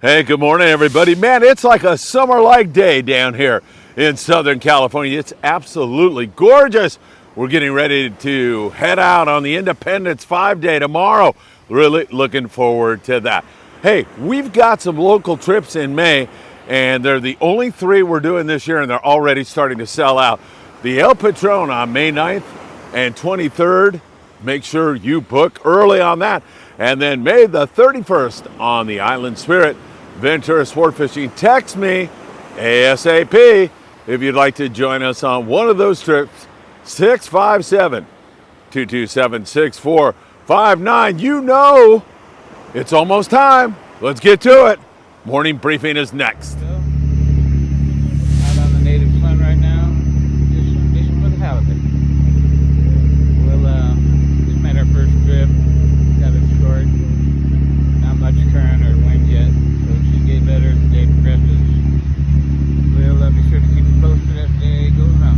Hey, good morning, everybody. Man, it's like a summer-like day down here in Southern California. It's absolutely gorgeous. We're getting ready to head out on the Independence 5-day tomorrow. Really looking forward to that. Hey, we've got some local trips in May, and they're the only 3 we're doing this year, and they're already starting to sell out. The El Patron on May 9th and 23rd. Make sure you book early on that. And then May the 31st on the Island Spirit Ventura Sport Fishing. Text me ASAP if you'd like to join us on one of those trips. 657-227-6459. You know it's almost time. Let's get to it. Morning briefing is next. Out on the native sun right now, fishing with halibut. We'll just made our first trip. Got it short. Not much current or wind yet, so it should get better as the day progresses. We'll be sure to keep you posted as the day goes on.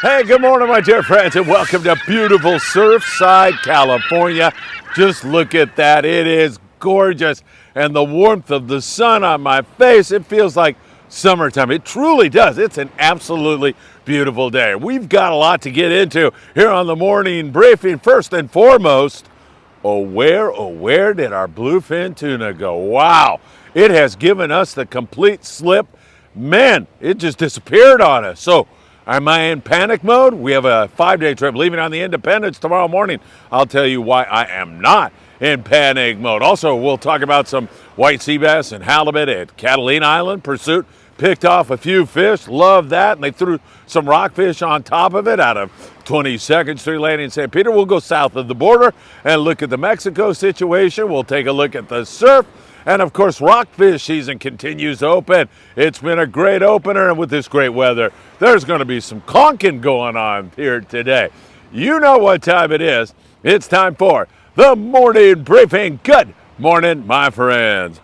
Hey, good morning, my dear friends, and welcome to beautiful Surfside, California. Just look at that. It is gorgeous. And the warmth of the sun on my face, it feels like summertime. It truly does. It's an absolutely beautiful day. We've got a lot to get into here on the morning briefing. First and foremost, where did our bluefin tuna go? Wow, it has given us the complete slip. Man, it just disappeared on us. So, am I in panic mode? We have a 5-day trip leaving on the Independence tomorrow morning. I'll tell you why I am not in panic mode. Also, we'll talk about some white sea bass and halibut at Catalina Island. Pursuit picked off a few fish. Love that. And they threw some rockfish on top of it out of 22nd Street Landing in St. Peter. We'll go south of the border and look at the Mexico situation. We'll take a look at the surf. And of course, rockfish season continues open. It's been a great opener, and with this great weather, there's going to be some conking going on here today. You know what time it is. It's time for the morning briefing. Good morning, my friends.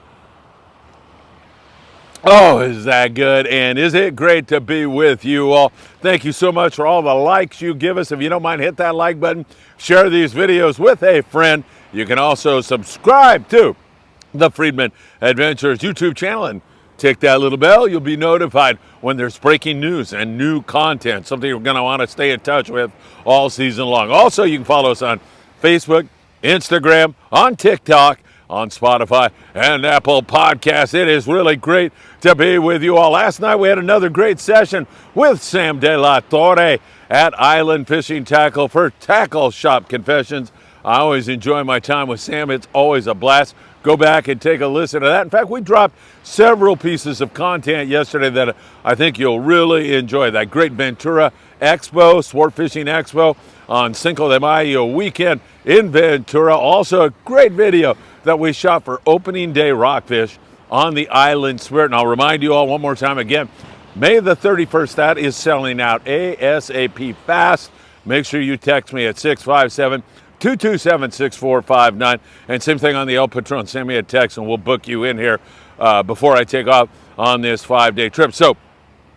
Oh, is that good? And is it great to be with you all? Thank you so much for all the likes you give us. If you don't mind, hit that like button. Share these videos with a friend. You can also subscribe to the Friedman Adventures YouTube channel and tick that little bell. You'll be notified when there's breaking news and new content, something you're going to want to stay in touch with all season long. Also, you can follow us on Facebook, Instagram, on TikTok, on Spotify, and Apple Podcasts. It is really great to be with you all. Last night we had another great session with Sam De La Torre at Island Fishing Tackle for Tackle Shop Confessions. I always enjoy my time with Sam. It's always a blast. Go back and take a listen to that. In fact, we dropped several pieces of content yesterday that I think you'll really enjoy. That great Ventura Expo, Sport Fishing Expo on Cinco de Mayo weekend in Ventura. Also a great video that we shot for opening day rockfish on the Island Spirit. And I'll remind you all one more time again, May the 31st, that is selling out ASAP fast. Make sure you text me at 657-227-6459. And same thing on the El Patron. Send me a text and we'll book you in here before I take off on this 5-day trip. So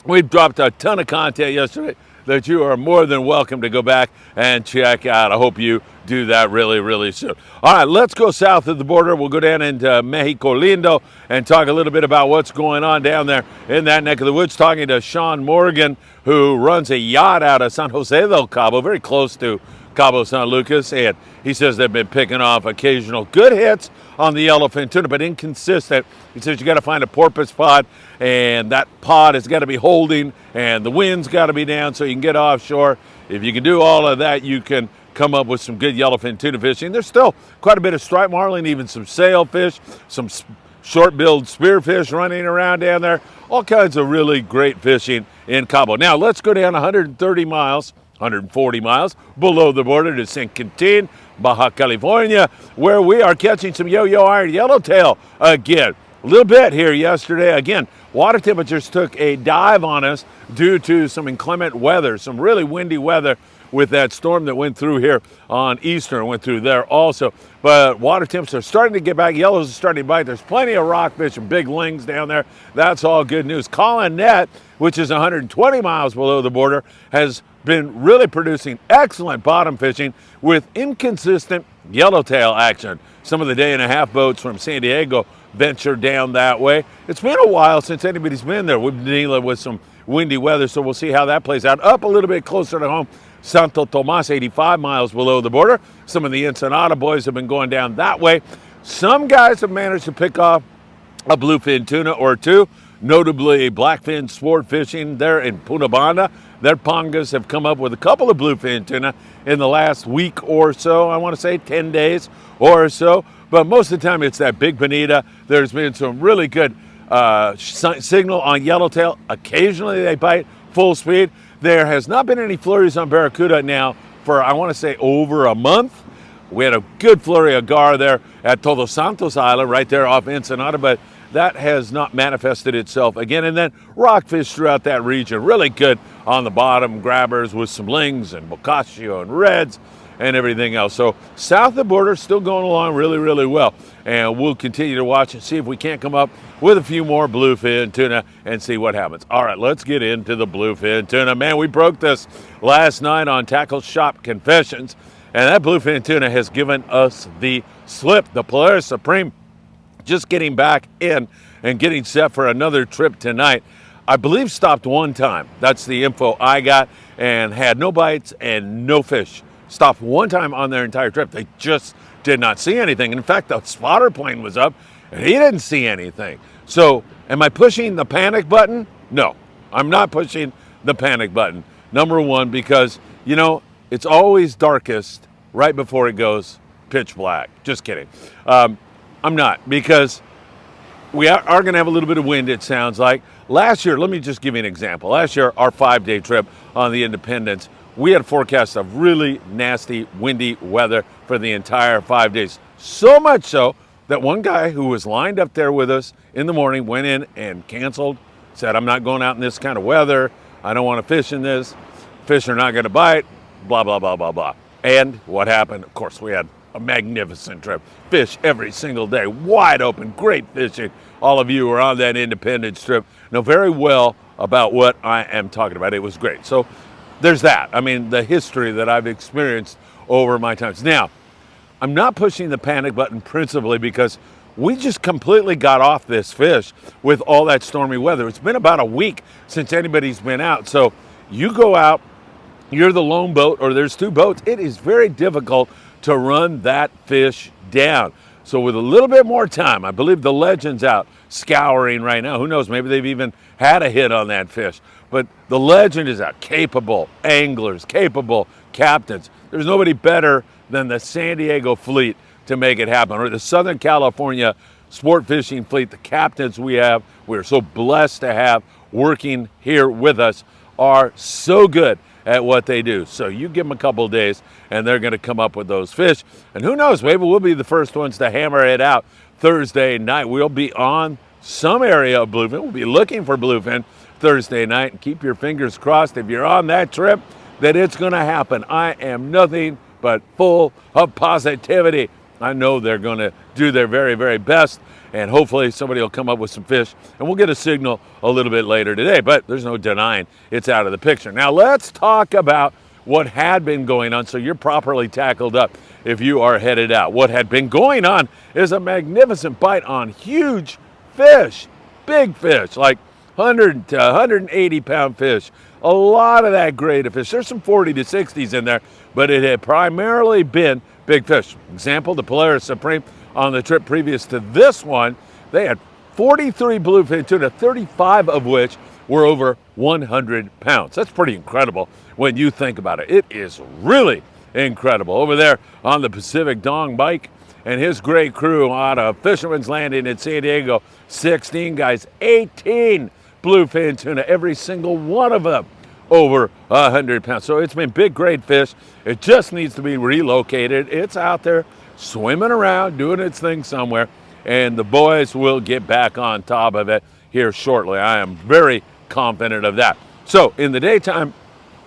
we've dropped a ton of content yesterday that you are more than welcome to go back and check out. I hope you do that really, really soon. All right, let's go south of the border. We'll go down into Mexico Lindo and talk a little bit about what's going on down there in that neck of the woods. Talking to Sean Morgan, who runs a yacht out of San Jose del Cabo, very close to Cabo San Lucas, and he says they've been picking off occasional good hits on the yellowfin tuna, but inconsistent. He says you got to find a porpoise pod, and that pod has got to be holding, and the wind's got to be down so you can get offshore. If you can do all of that, you can come up with some good yellowfin tuna fishing. There's still quite a bit of striped marlin, even some sailfish, some short-billed spearfish running around down there. All kinds of really great fishing in Cabo. Now, let's go down 140 miles below the border to San Quintin, Baja California, where we are catching some yo-yo iron yellowtail again. A little bit here yesterday. Again, water temperatures took a dive on us due to some inclement weather, some really windy weather with that storm that went through here on Eastern, went through there also. But water temps are starting to get back. Yellows are starting to bite. There's plenty of rockfish and big lings down there. That's all good news. Collinet, which is 120 miles below the border, has been really producing excellent bottom fishing with inconsistent yellowtail action. Some of the day-and-a-half boats from San Diego venture down that way. It's been a while since anybody's been there. We've been dealing with some windy weather, so we'll see how that plays out. Up a little bit closer to home, Santo Tomas, 85 miles below the border. Some of the Ensenada boys have been going down that way. Some guys have managed to pick off a bluefin tuna or two, notably blackfin sport fishing there in Punta Banda. Their pongas have come up with a couple of bluefin tuna in the last week or so. I want to say 10 days or so. But most of the time it's that big bonita. There's been some really good signal on yellowtail. Occasionally they bite full speed. There has not been any flurries on barracuda now for, I want to say, over a month. We had a good flurry of gar there at Todos Santos Island right there off Ensenada, but that has not manifested itself again. And then rockfish throughout that region, really good on the bottom, grabbers with some lings and boccaccio and reds and everything else. So south of the border, still going along really, really well. And we'll continue to watch and see if we can't come up with a few more bluefin tuna and see what happens. All right, let's get into the bluefin tuna. Man, we broke this last night on Tackle Shop Confessions, and that bluefin tuna has given us the slip. The Polaris Supreme just getting back in and getting set for another trip tonight. I believe stopped one time. That's the info I got, and had no bites and no fish. Stopped one time on their entire trip. They just did not see anything. In fact, the spotter plane was up and he didn't see anything. So am I pushing the panic button? No, I'm not pushing the panic button. Number one, because, you know, it's always darkest right before it goes pitch black. Just kidding. I'm not, because we are going to have a little bit of wind, it sounds like. Last year, let me just give you an example. Last year, our 5-day trip on the Independence, we had a forecast of really nasty, windy weather for the entire 5 days. So much so that one guy who was lined up there with us in the morning went in and canceled, said, I'm not going out in this kind of weather. I don't want to fish in this. Fish are not going to bite, blah, blah, blah, blah, blah. And what happened? Of course, we had a magnificent trip. Fish every single day, wide open, great fishing. All of you who are on that Independence trip know very well about what I am talking about. It was great. So there's that. I mean, the history that I've experienced over my times. Now, I'm not pushing the panic button principally because we just completely got off this fish with all that stormy weather. It's been about a week since anybody's been out. So you go out, you're the lone boat, or there's two boats. It is very difficult to run that fish down. So with a little bit more time, I believe the Legend's out scouring right now. Who knows, maybe they've even had a hit on that fish. But the Legend is out. Capable anglers, capable captains. There's nobody better than the San Diego fleet to make it happen, or the Southern California sport fishing fleet. The captains we're so blessed to have working here with us, are so good at what they do. So you give them a couple of days and they're going to come up with those fish. And who knows, maybe we'll be the first ones to hammer it out Thursday night. We'll be on some area of bluefin. We'll be looking for bluefin Thursday night, and keep your fingers crossed if you're on that trip that it's going to happen. I am nothing but full of positivity. I know they're going to do their very, very best, and hopefully somebody will come up with some fish, and we'll get a signal a little bit later today, but there's no denying it's out of the picture. Now let's talk about what had been going on so you're properly tackled up if you are headed out. What had been going on is a magnificent bite on huge fish, big fish, like 100 to 180 pound fish. A lot of that grade of fish. There's some 40 to 60s in there, but it had primarily been big fish. Example, the Polaris Supreme on the trip previous to this one, they had 43 bluefin tuna, 35 of which were over 100 pounds. That's pretty incredible when you think about it. It is really incredible. Over there on the Pacific, Dong Mike and his great crew out of Fisherman's Landing in San Diego, 16 guys, 18 bluefin tuna, every single one of them over 100 pounds. So it's been big, great fish. It just needs to be relocated. It's out there swimming around, doing its thing somewhere, and the boys will get back on top of it here shortly. I am very confident of that. So in the daytime,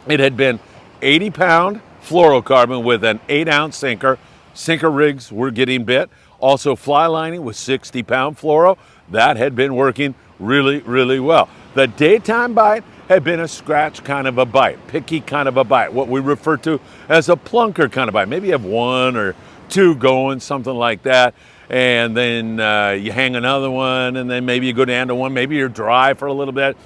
it had been 80-pound fluorocarbon with an 8-ounce sinker. Sinker rigs were getting bit. Also fly lining with 60-pound fluoro. That had been working really, really well. The daytime bite had been a scratch kind of a bite, picky kind of a bite, what we refer to as a plunker kind of bite. Maybe you have 1 or 2 going, something like that, and then you hang another one, and then maybe you go down to 1, maybe you're dry for a little bit.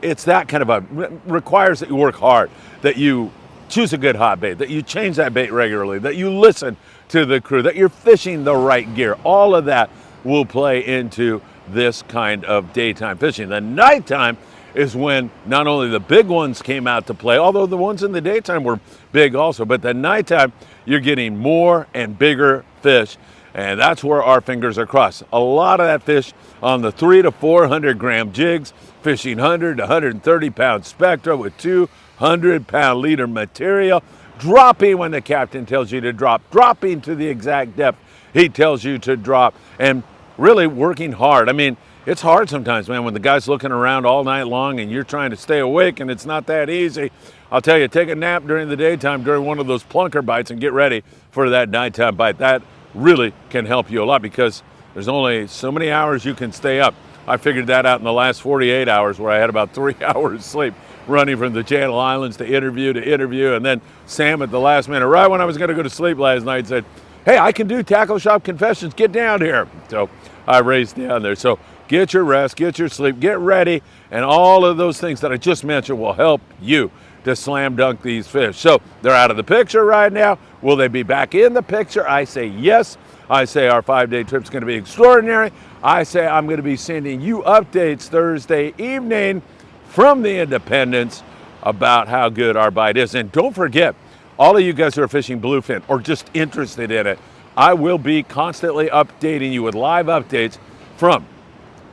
It's that kind of a, requires that you work hard, that you choose a good hot bait, that you change that bait regularly, that you listen to the crew, that you're fishing the right gear. All of that will play into this kind of daytime fishing. The nighttime is when not only the big ones came out to play, although the ones in the daytime were big also, but the nighttime you're getting more and bigger fish, and that's where our fingers are crossed. A lot of that fish on the 300 to 400 gram jigs, fishing 100 to 130 pound spectra with 200 pound leader material, dropping when the captain tells you to drop, dropping to the exact depth he tells you to drop, and really working hard. I mean, it's hard sometimes, man, when the guy's looking around all night long and you're trying to stay awake, and it's not that easy. I'll tell you, take a nap during the daytime during one of those plunker bites and get ready for that nighttime bite. That really can help you a lot because there's only so many hours you can stay up. I figured that out in the last 48 hours where I had about 3 hours sleep running from the Channel Islands to interview, and then Sam at the last minute, right when I was going to go to sleep last night, said, hey, I can do Tackle Shop Confessions, get down here. So I raced down there. So get your rest, get your sleep, get ready, and all of those things that I just mentioned will help you to slam dunk these fish. So they're out of the picture right now. Will they be back in the picture? I say yes. I say our 5-day trip's going to be extraordinary. I say I'm going to be sending you updates Thursday evening from the Independence about how good our bite is. And don't forget, all of you guys who are fishing bluefin or just interested in it, I will be constantly updating you with live updates from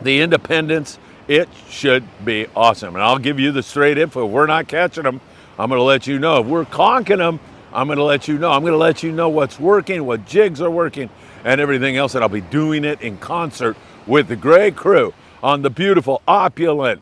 the Independence. It should be awesome. And I'll give you the straight info. If we're not catching them, I'm going to let you know. If we're conking them, I'm going to let you know. I'm going to let you know what's working, what jigs are working, and everything else. And I'll be doing it in concert with the great crew on the beautiful, opulent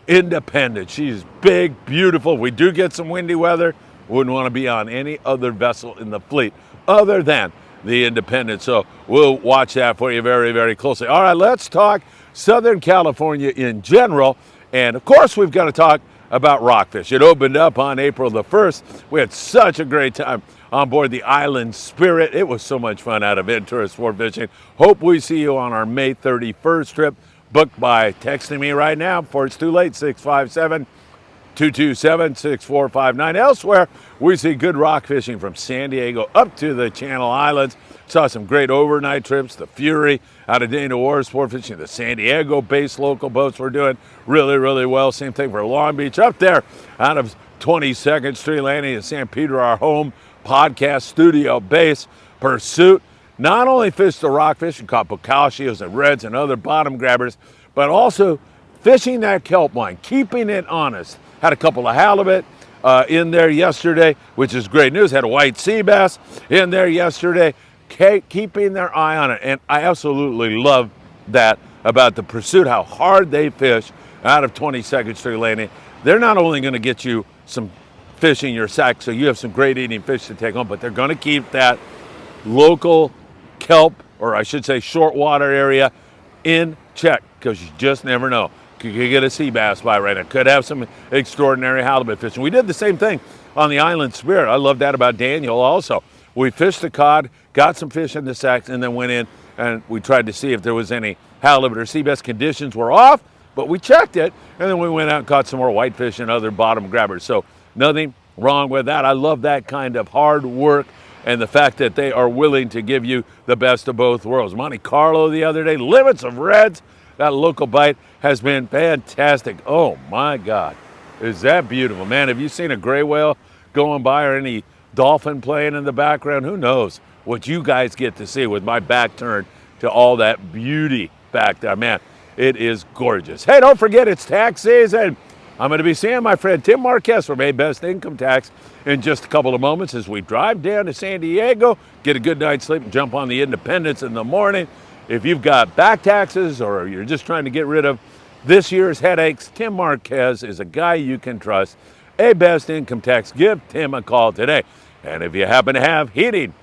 Independence. She's big, beautiful. We do get some windy weather. Wouldn't want to be on any other vessel in the fleet other than the Independence. So we'll watch that for you very, very closely. All right, let's talk Southern California in general. And of course, we've got to talk about rockfish. It opened up on April the 1st. We had such a great time on board the Island Spirit. It was so much fun out of Interest Sport Fishing. Hope we see you on our May 31st trip. Book by texting me right now before it's too late, 657-227-6459. Elsewhere, we see good rock fishing from San Diego up to the Channel Islands. Saw some great overnight trips. The Fury out of Dana War Sport Fishing. The San Diego-based local boats were doing really, really well. Same thing for Long Beach up there out of 22nd Street Landing in San Pedro, our home podcast studio base. Pursuit not only fished the rockfish and caught bocaccios and reds and other bottom grabbers, but also fishing that kelp line, keeping it honest. Had a couple of halibut in there yesterday, which is great news. Had a white sea bass in there yesterday, keeping their eye on it. And I absolutely love that about the Pursuit, how hard they fish out of 22nd Street Landing. They're not only going to get you some fish in your sack so you have some great eating fish to take home, but they're going to keep that local kelp, or I should say short water area, in check, because you just never know. You could get a sea bass by right now. Could have some extraordinary halibut fishing. We did the same thing on the Island Spirit. I love that about Daniel also. We fished the cod, got some fish in the sacks, and then went in and we tried to see if there was any halibut or sea bass. Conditions were off, but we checked it, and then we went out and caught some more whitefish and other bottom grabbers. So nothing wrong with that. I love that kind of hard work and the fact that they are willing to give you the best of both worlds. Monte Carlo the other day, limits of reds. That local bite has been fantastic. Oh my God, is that beautiful. Man, have you seen a gray whale going by or any dolphin playing in the background? Who knows what you guys get to see with my back turned to all that beauty back there. Man, it is gorgeous. Hey, don't forget it's tax season. I'm going to be seeing my friend Tim Marquez from A Best Income Tax in just a couple of moments as we drive down to San Diego, get a good night's sleep, and jump on the Independence in the morning. If you've got back taxes or you're just trying to get rid of this year's headaches, Tim Marquez is a guy you can trust. a best income tax, give Tim a call today. And if you happen to have heating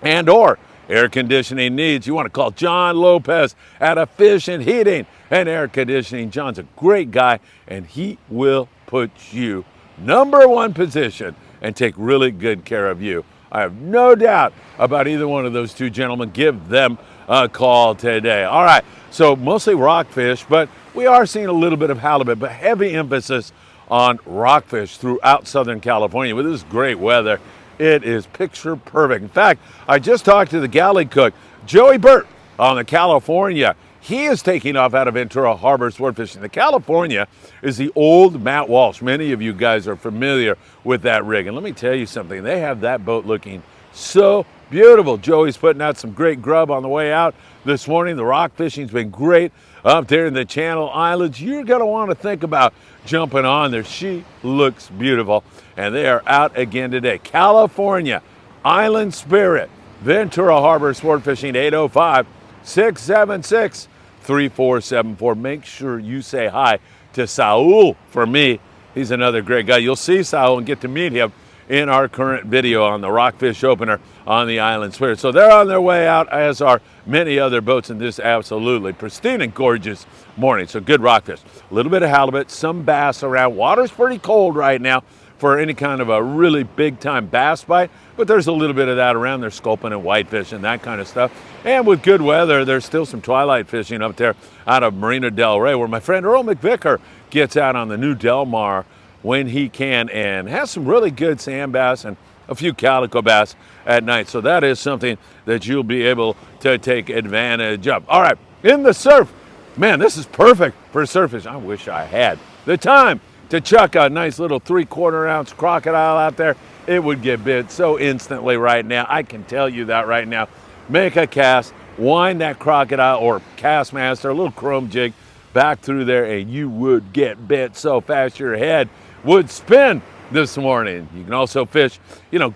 and or air conditioning needs, you want to call John Lopez at Efficient Heating and Air Conditioning. John's a great guy, and he will put you #1 position and take really good care of you. I have no doubt about either one of those two gentlemen. Give them a call today. All right, so mostly rockfish, but we are seeing a little bit of halibut, but heavy emphasis on rockfish throughout Southern California. With this great weather, it is picture perfect. In fact, I just talked to the galley cook, Joey Burt, on the California. He is taking off out of Ventura Harbor sport fishing. The California is the old Matt Walsh. Many of you guys are familiar with that rig. And let me tell you something, they have that boat looking so beautiful. Joey's putting out some great grub on the way out this morning. The rock fishing's been great up there in the Channel Islands. You're going to want to think about jumping on there. She looks beautiful. And they are out again today. California, Island Spirit, Ventura Harbor Sport Fishing, 805-676-3474. Make sure you say hi to Saul for me. He's another great guy. You'll see Saul and get to meet him in our current video on the Rockfish Opener on the Island Spirit. So they're on their way out, as are many other boats in this absolutely pristine and gorgeous morning. So good rockfish. A little bit of halibut, some bass around. Water's pretty cold right now for any kind of a really big time bass bite, but there's a little bit of that around. There's sculpin and whitefish and that kind of stuff. And with good weather, there's still some twilight fishing up there out of Marina Del Rey, where my friend Earl McVicker gets out on the new Del Mar when he can and has some really good sand bass and a few calico bass at night. So that is something that you'll be able to take advantage of. All right, in the surf, man, this is perfect for surfing. I wish I had the time to chuck a nice little 3/4 ounce crocodile out there. It would get bit so instantly right now. I can tell you that right now. Make a cast, wind that crocodile or cast master, a little chrome jig back through there, and you would get bit so fast your head would spin this morning. You can also fish,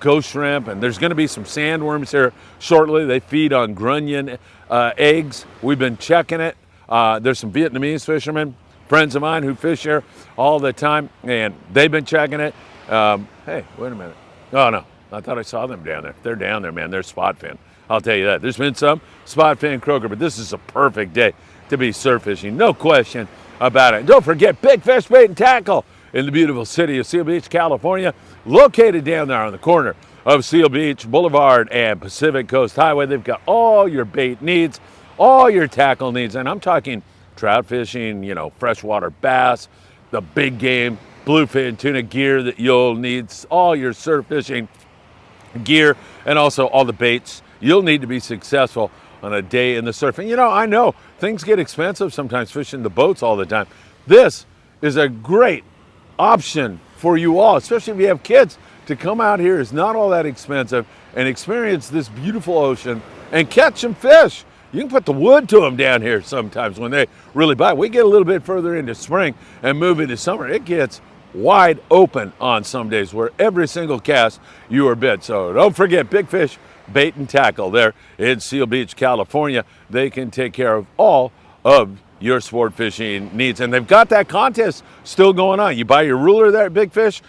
ghost shrimp, and there's going to be some sandworms here shortly. They feed on grunion eggs. We've been checking it. There's some Vietnamese fishermen, friends of mine, who fish here all the time, and they've been checking it. Hey, wait a minute. Oh, no. I thought I saw them down there. They're down there, man. They're spot fin. I'll tell you that. There's been some spot fin croaker, but this is a perfect day to be surf fishing. No question about it. And don't forget Big Fish Bait and Tackle in the beautiful city of Seal Beach, California, located down there on the corner of Seal Beach Boulevard and Pacific Coast Highway. They've got all your bait needs, all your tackle needs, and I'm talking trout fishing, freshwater bass, the big game, bluefin, tuna gear that you'll need, all your surf fishing gear, and also all the baits you'll need to be successful on a day in the surf. And I know things get expensive sometimes fishing the boats all the time. This is a great option for you all, especially if you have kids, to come out here. It's not all that expensive and experience this beautiful ocean and catch some fish. You can put the wood to them down here sometimes when they really bite. We get a little bit further into spring and move into summer. It gets wide open on some days where every single cast you are bit. So don't forget Big Fish Bait and Tackle there in Seal Beach, California. They can take care of all of your sport fishing needs. And they've got that contest still going on. You buy your ruler there at Big Fish,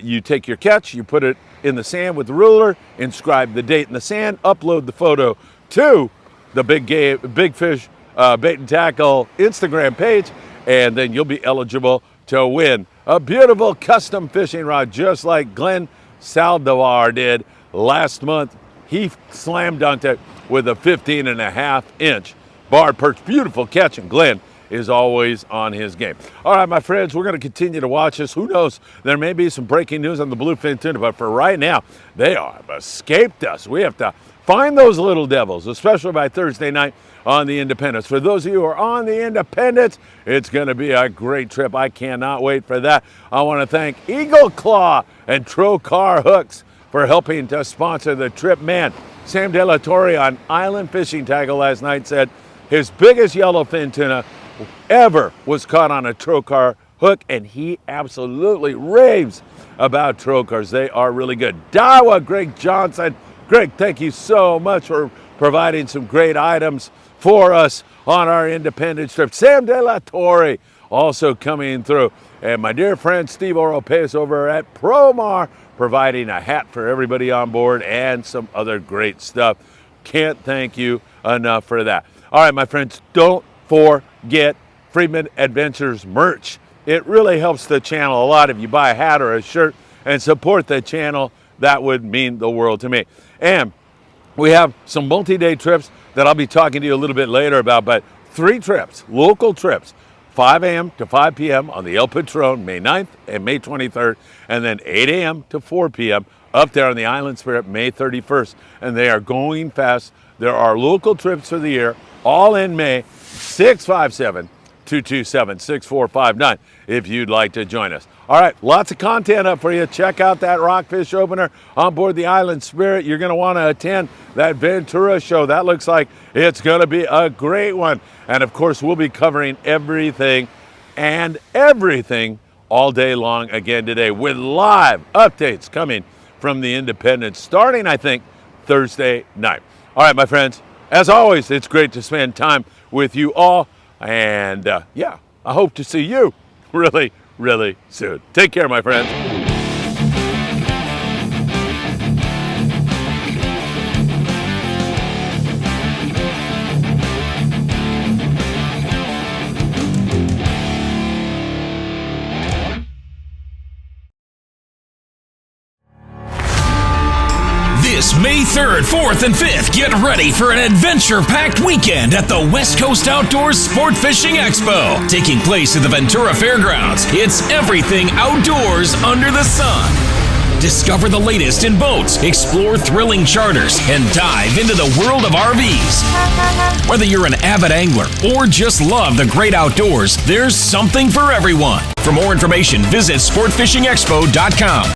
you take your catch, you put it in the sand with the ruler, inscribe the date in the sand, upload the photo to the Big Fish Bait and Tackle Instagram page, and then you'll be eligible to win a beautiful custom fishing rod just like Glenn Saldivar did last month. He slam dunked it with a 15.5-inch bar perch. Beautiful catch, and Glenn is always on his game. All right, my friends, we're going to continue to watch this. Who knows? There may be some breaking news on the bluefin tuna, but for right now, they have escaped us. We have to find those little devils, especially by Thursday night on the Independence. For those of you who are on the Independence, it's going to be a great trip. I cannot wait for that. I want to thank Eagle Claw and Trocar Hooks for helping to sponsor the trip. Man, Sam De La Torre on Island Fishing Tackle last night said his biggest yellowfin tuna ever was caught on a Trocar hook, and he absolutely raves about Trocars. They are really good. Dawa, Greg Johnson. Greg, thank you so much for providing some great items for us on our Independence trip. Sam De La Torre also coming through. And my dear friend Steve Oropez over at Promar providing a hat for everybody on board and some other great stuff. Can't thank you enough for that. All right, my friends, don't forget Friedman Adventures merch. It really helps the channel a lot if you buy a hat or a shirt and support the channel. That would mean the world to me. And we have some multi-day trips that I'll be talking to you a little bit later about, but 3 trips, local trips, 5 a.m. to 5 p.m. on the El Patron, May 9th and May 23rd, and then 8 a.m. to 4 p.m. up there on the Island Spirit, May 31st. And they are going fast. There are local trips for the year, all in May, 657-227-6459 if you'd like to join us. All right, lots of content up for you. Check out that rockfish opener on board the Island Spirit. You're going to want to attend that Ventura show. That looks like it's going to be a great one. And of course, we'll be covering everything and everything all day long again today with live updates coming from the Independence starting, I think, Thursday night. All right, my friends, as always, it's great to spend time with you all. And yeah, I hope to see you really, really soon. Take care, my friends. This May 3rd, 4th, and 5th, get ready for an adventure-packed weekend at the West Coast Outdoors Sport Fishing Expo. Taking place at the Ventura Fairgrounds, it's everything outdoors under the sun. Discover the latest in boats, explore thrilling charters, and dive into the world of RVs. Whether you're an avid angler or just love the great outdoors, there's something for everyone. For more information, visit sportfishingexpo.com.